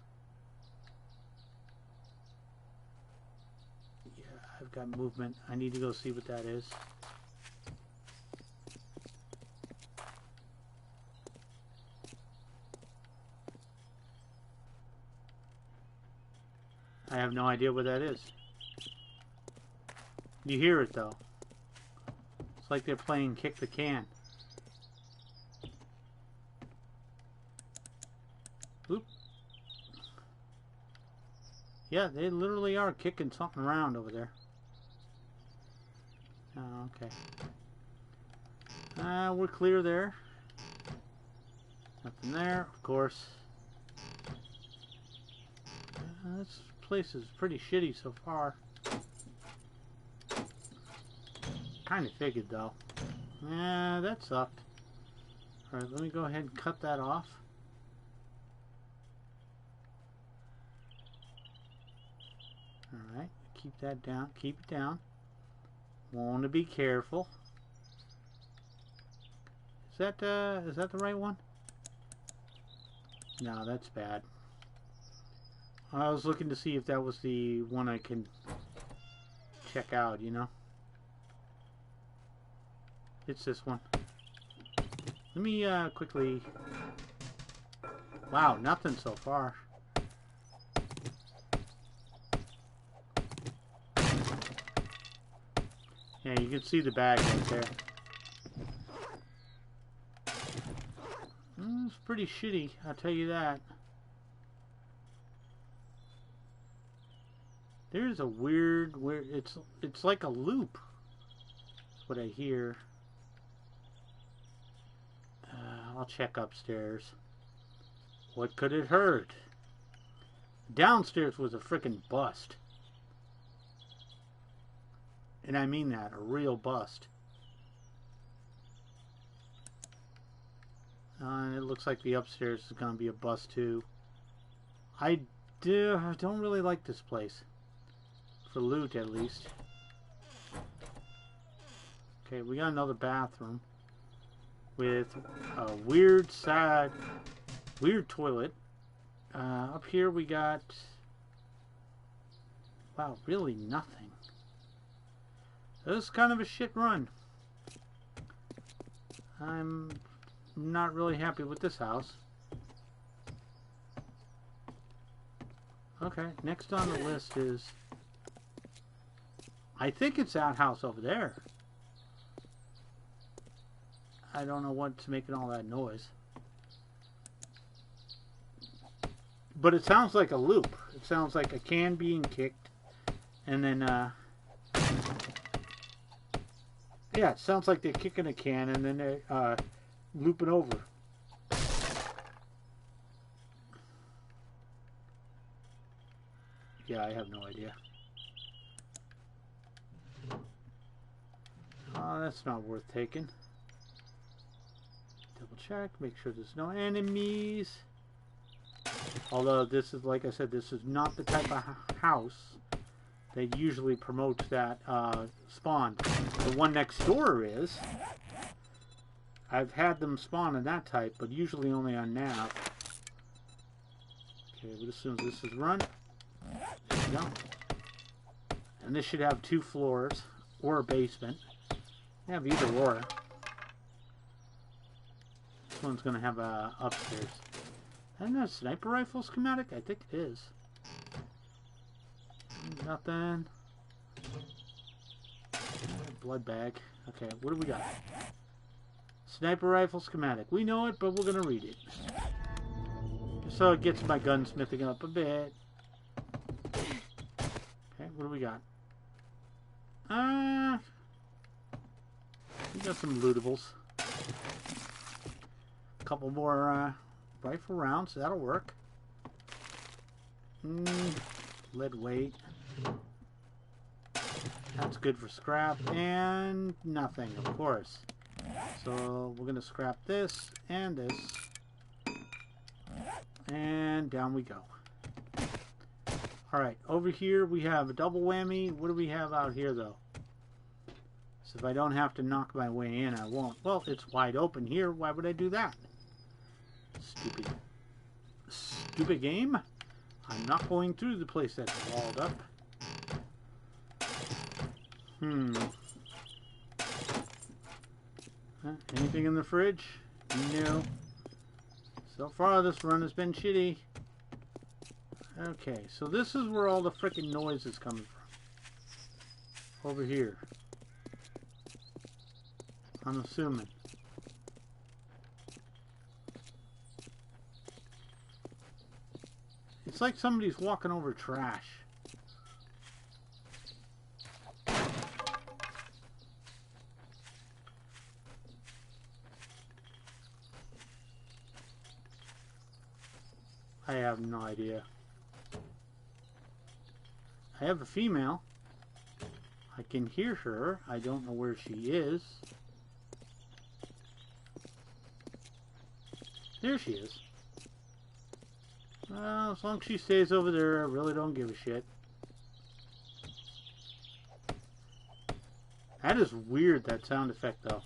Yeah, I've got movement. I need to go see what that is. I have no idea what that is. You hear it though. It's like they're playing kick the can. Oop. Yeah, they literally are kicking something around over there. Oh, okay. We're clear there. Nothing there, of course. This place is pretty shitty so far. Kind of figured though. Yeah, that sucked. Alright, let me go ahead and cut that off. Alright, keep that down. Keep it down. Want to be careful. Is that the right one? No, that's bad. I was looking to see if that was the one I can check out, you know. It's this one. Let me quickly... Wow, nothing so far. Yeah, you can see the bag right there. It's pretty shitty, I'll tell you that. There's a weird it's like a loop. That's what I hear. I'll check upstairs. What could it hurt? Downstairs was a frickin' bust. And I mean that, a real bust. And it looks like the upstairs is going to be a bust too. I don't really like this place. For loot, at least. Okay, we got another bathroom. With a weird toilet. Up here we got... Wow, really nothing. This is kind of a shit run. I'm not really happy with this house. Okay, next on the list is... I think it's that house over there. I don't know what's making all that noise. But it sounds like a loop. It sounds like a can being kicked. And then, yeah, it sounds like they're kicking a can and then they're looping over. Yeah, I have no idea. That's not worth taking. Double check, make sure there's no enemies. Although this is, like I said, this is not the type of house that usually promotes that spawn. The one next door is. I've had them spawn in that type, but usually only on nav. Okay, but as soon as this is run, there you go. And this should have 2 floors or a basement. They have either or. This one's going to have a upstairs. Isn't that a sniper rifle schematic? I think it is. Nothing. Blood bag. Okay, what do we got? Sniper rifle schematic. We know it, but we're going to read it. So it gets my gunsmithing up a bit. Okay, what do we got? We got some lootables. A couple more rifle rounds. That'll work. Lead weight. That's good for scrap. And nothing, of course. So we're going to scrap this and this. And down we go. Alright, over here we have a double whammy. What do we have out here, though? So if I don't have to knock my way in, I won't. Well, it's wide open here. Why would I do that? Stupid game. I'm not going through the place that's walled up. Anything in the fridge? No. So far, this run has been shitty. Okay, so this is where all the frickin' noise is coming from. Over here. I'm assuming. It's like somebody's walking over trash. I have no idea. I have a female. I can hear her. I don't know where she is. There she is. Well, as long as she stays over there, I really don't give a shit. That is weird, that sound effect, though.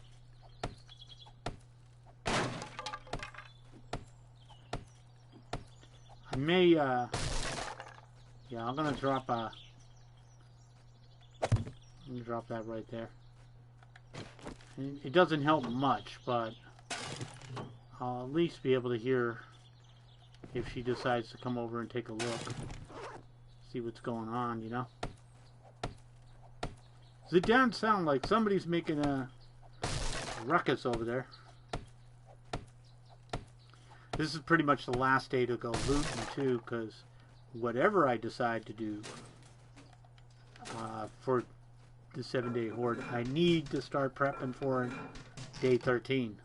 I may, yeah, I'm gonna drop a... I'm gonna drop that right there. And it doesn't help much, but I'll at least be able to hear if she decides to come over and take a look. See what's going on, you know? It doesn't sound like somebody's making a ruckus over there. This is pretty much the last day to go looting, too, because whatever I decide to do for the 7-day horde, I need to start prepping for day 13.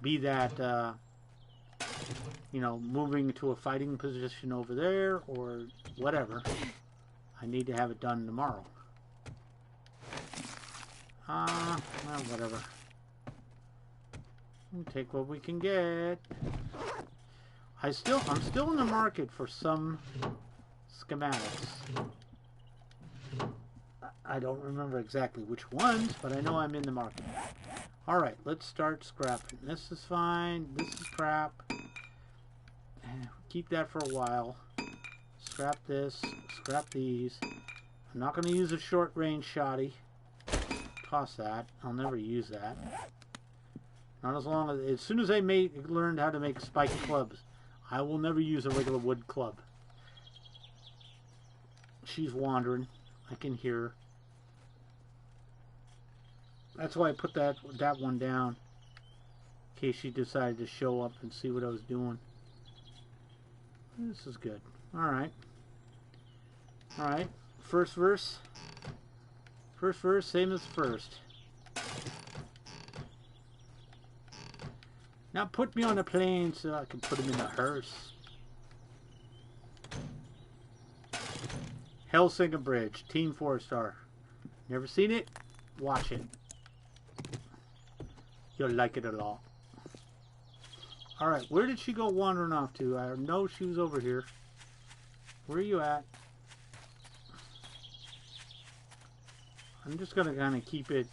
Be that, you know, moving to a fighting position over there, or whatever. I need to have it done tomorrow. Well, whatever. We'll take what we can get. I'm still in the market for some schematics. I don't remember exactly which ones, but I know I'm in the market. Alright, let's start scrapping. This is fine. This is crap. Keep that for a while. Scrap this. Scrap these. I'm not going to use a short range shotty. toss that. I'll never use that. Not as soon as I learned how to make spiked clubs, I will never use a regular wood club. She's wandering. I can hear her. That's why I put that one down. In case she decided to show up and see what I was doing. This is good. Alright. Alright. First verse. First verse, same as first. Now put me on a plane so I can put him in a hearse. Helsinki Bridge, Team 4-star. Never seen it? Watch it. You'll like it a lot. Alright, where did she go wandering off to? I know she was over here. Where are you at? I'm just going to kind of keep it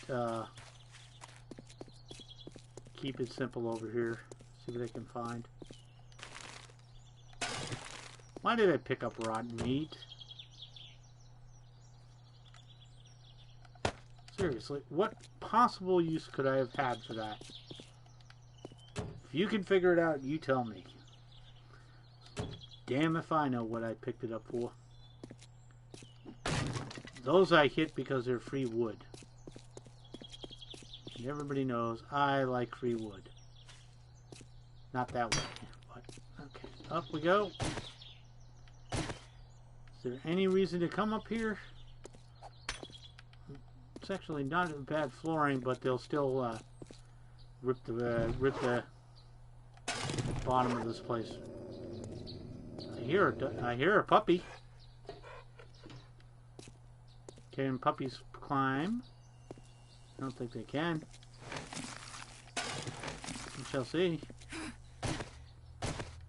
simple over here. See what I can find. Why did I pick up rotten meat? Seriously, what possible use could I have had for that? If you can figure it out, you tell me. Damn if I know what I picked it up for. Those I hit because they're free wood. And everybody knows I like free wood. Not that way, but okay. Up we go. Is there any reason to come up here? It's actually not bad flooring, but they'll still rip the bottom of this place. I hear a puppy. Can puppies climb? I don't think they can. We shall see.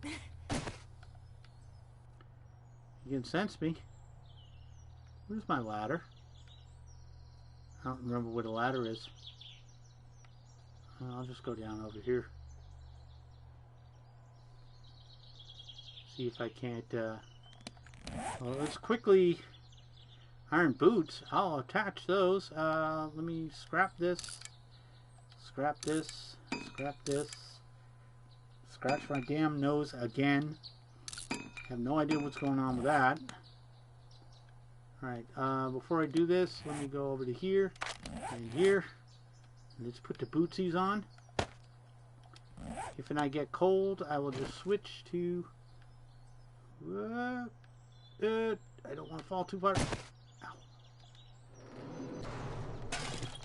You can sense me. Where's my ladder? I don't remember where the ladder is. I'll just go down over here. See if I can't, well, let's quickly... Iron boots. I'll attach those. Let me scrap this. Scrap this. Scrap this. Scratch my damn nose again. Have no idea what's going on with that. Alright, before I do this, let me go over to here and here. And let's put the bootsies on. If I get cold, I will just switch to... I don't want to fall too far. Ow.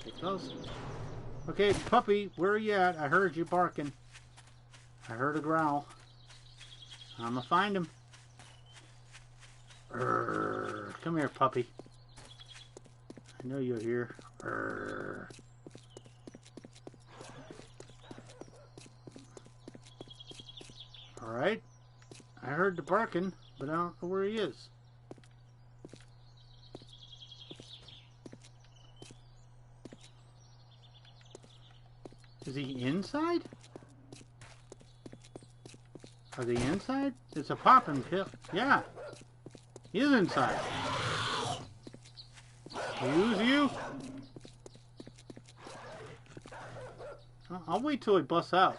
Take those. Okay, puppy, where are you at? I heard you barking. I heard a growl. I'm gonna find him. Come here, puppy. I know you're here. Alright. I heard the barking, but I don't know where he is. Is he inside? Are they inside? It's a poppin' kill. Yeah. He is inside. Use you? I'll wait till he busts out.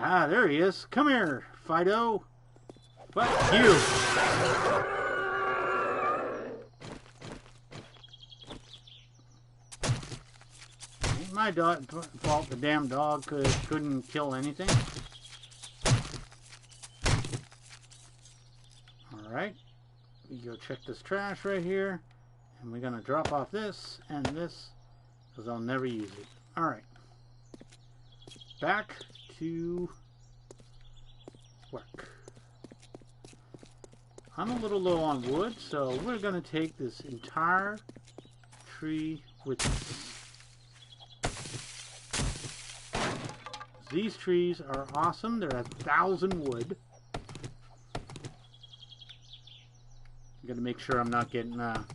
Ah, there he is. Come here, Fido. Fuck you. Ain't my fault the damn dog couldn't kill anything. Alright. We go check this trash right here. And we're going to drop off this and this. Because I'll never use it. Alright. Back to work. I'm a little low on wood, so we're going to take this entire tree with us. These trees are awesome. They're 1,000 wood. I'm going to make sure I'm not getting a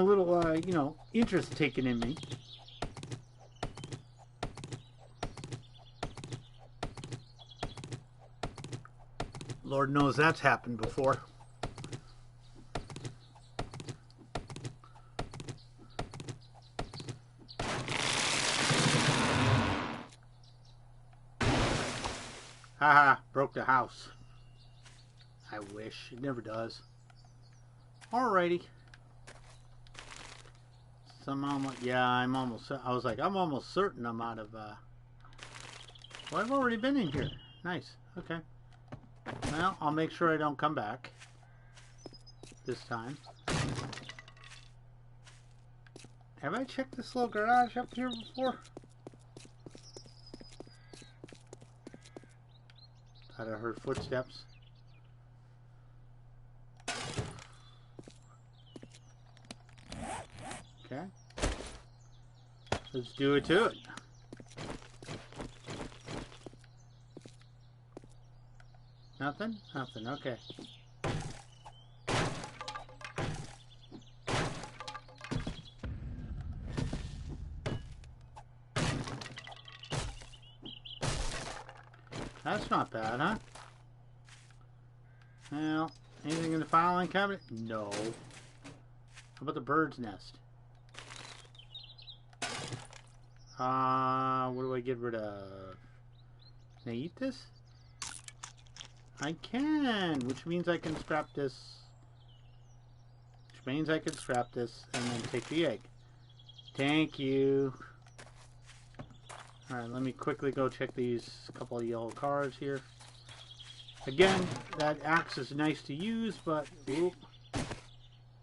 little, you know, interest taken in me. Lord knows that's happened before. Haha, broke the house. I wish. It never does. Alrighty. Yeah, I was like, I'm almost certain I'm out of, well, I've already been in here. Nice. Okay. Well, I'll make sure I don't come back this time. Have I checked this little garage up here before? Thought I heard footsteps. Okay. Let's do it to it. Nothing? Nothing. Okay. That's not bad, huh? Well, anything in the filing cabinet? No. How about the bird's nest? What do I get rid of? Can I eat this? I can, which means I can scrap this. Which means I can scrap this and then take the egg. Thank you. Alright, let me quickly go check these couple of yellow cars here. Again, that axe is nice to use, but ooh,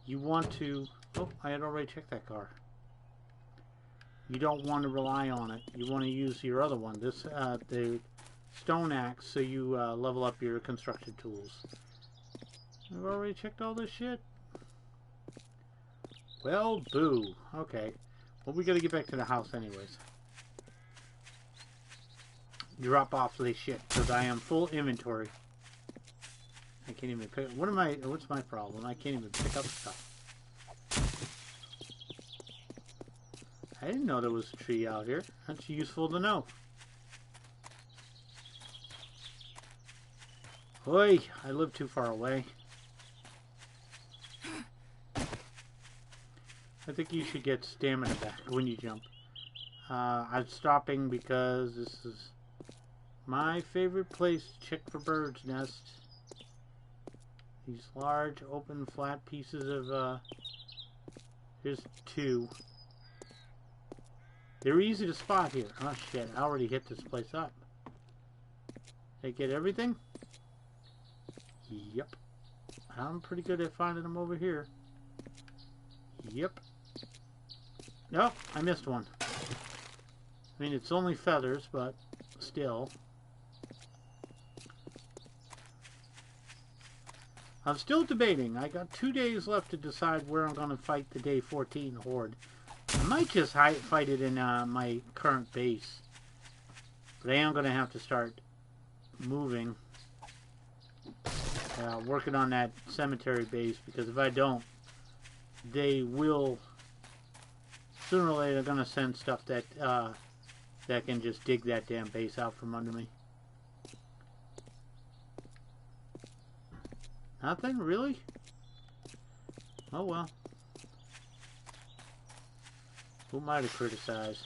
you want to... Oh, I had already checked that car. You don't want to rely on it. You want to use your other one. This, the stone axe, so you level up your construction tools. I've already checked all this shit. Well, boo. Okay. Well, we gotta get back to the house anyways. Drop off this shit, because I am full inventory. I can't even pick... What's my problem? I can't even pick up stuff. I didn't know there was a tree out here. That's useful to know. Oi, I live too far away. I think you should get stamina back when you jump. I'm stopping because this is my favorite place to check for bird's nests. These large, open, flat pieces of, here's two. They're easy to spot here. Oh shit, I already hit this place up. Did I get everything? Yep. I'm pretty good at finding them over here. Yep. Nope, I missed one. I mean, it's only feathers, but still. I'm still debating. I got 2 days left to decide where I'm going to fight the day 14 horde. I might just fight it in my current base. But I am going to have to start moving. Working on that cemetery base, because if I don't, they will sooner or later going to send stuff that that can just dig that damn base out from under me. Nothing? Really? Oh well. Who am I to criticize?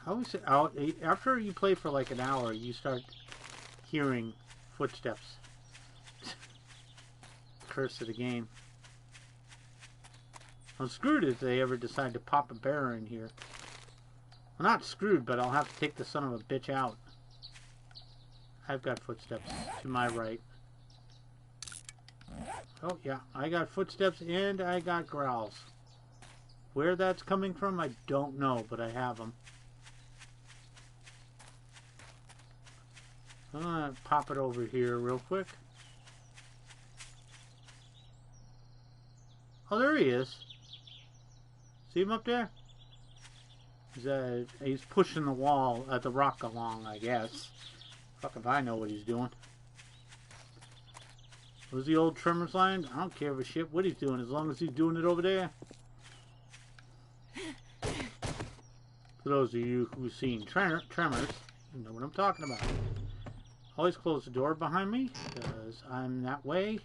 How is it out? After you play for like an hour, you start hearing footsteps. Curse of the game. I'm screwed if they ever decide to pop a bear in here. I'm not screwed, but I'll have to take the son of a bitch out. I've got footsteps to my right. Oh, yeah. I got footsteps and I got growls. Where that's coming from, I don't know, but I have them. I'm going to pop it over here real quick. Oh, there he is. See him up there? He's pushing the wall, the rock along, I guess. Fuck if I know what he's doing. Was the old Tremors line? I don't care if a shit what he's doing, as long as he's doing it over there. For those of you who've seen Tremors, You know what I'm talking about. Always close the door behind me, because I'm that way.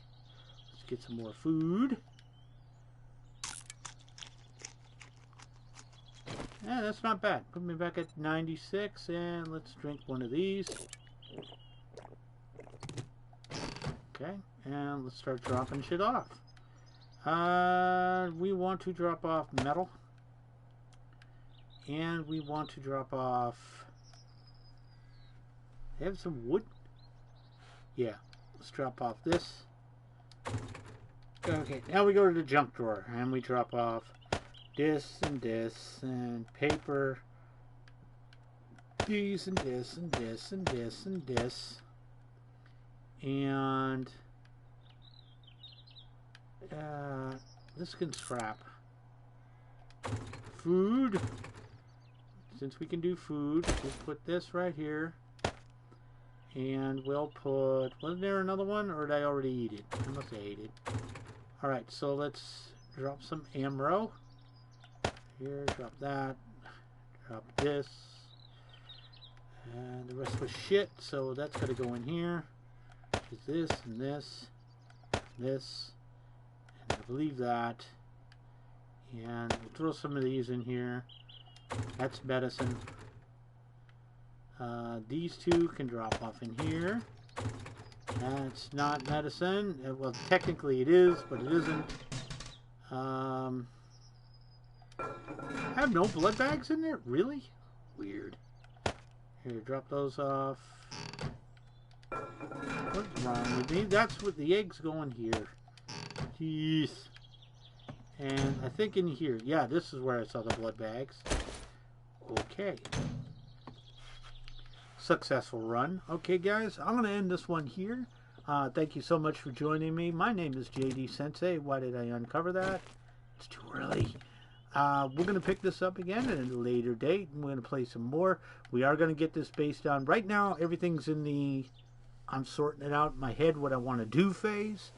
Let's get some more food. Yeah, that's not bad. Put me back at 96, and let's drink one of these. Okay, and let's start dropping shit off. We want to drop off metal. And we want to drop off... They have some wood? Yeah, let's drop off this. Okay, now we go to the junk drawer, and we drop off this, and paper. These, and this, and this, and this, and this. And... this can scrap. Food. Since we can do food, we'll put this right here. And we'll put... Wasn't there another one? Or did I already eat it? I must have ate it. Alright, so let's drop some ammo. Here, drop that. Drop this. And the rest was shit, so that's got to go in here. Is this, and this, this. And I believe that. And we'll throw some of these in here. That's medicine. These two can drop off in here. That's not medicine. Well, technically it is, but it isn't. I have no blood bags in there? Really? Weird. Here, drop those off. What's wrong with me? That's what the eggs go in here. Jeez. And I think in here, yeah, this is where I saw the blood bags. Okay. Successful run. Okay, guys, I'm going to end this one here. Thank you so much for joining me. My name is JD Sensei. Why did I uncover that? It's too early. We're going to pick this up again at a later date, and we're going to play some more. We are going to get this base down. Right now, everything's in the... I'm sorting it out in my head what I want to do phase.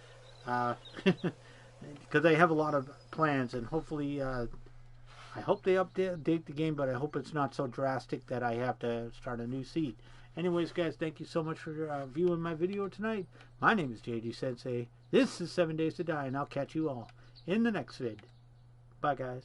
Because I have a lot of plans, and hopefully... I hope they update the game, but I hope it's not so drastic that I have to start a new seed. Anyways, guys, thank you so much for viewing my video tonight. My name is JD Sensei. This is 7 Days to Die, and I'll catch you all in the next vid. Bye, guys.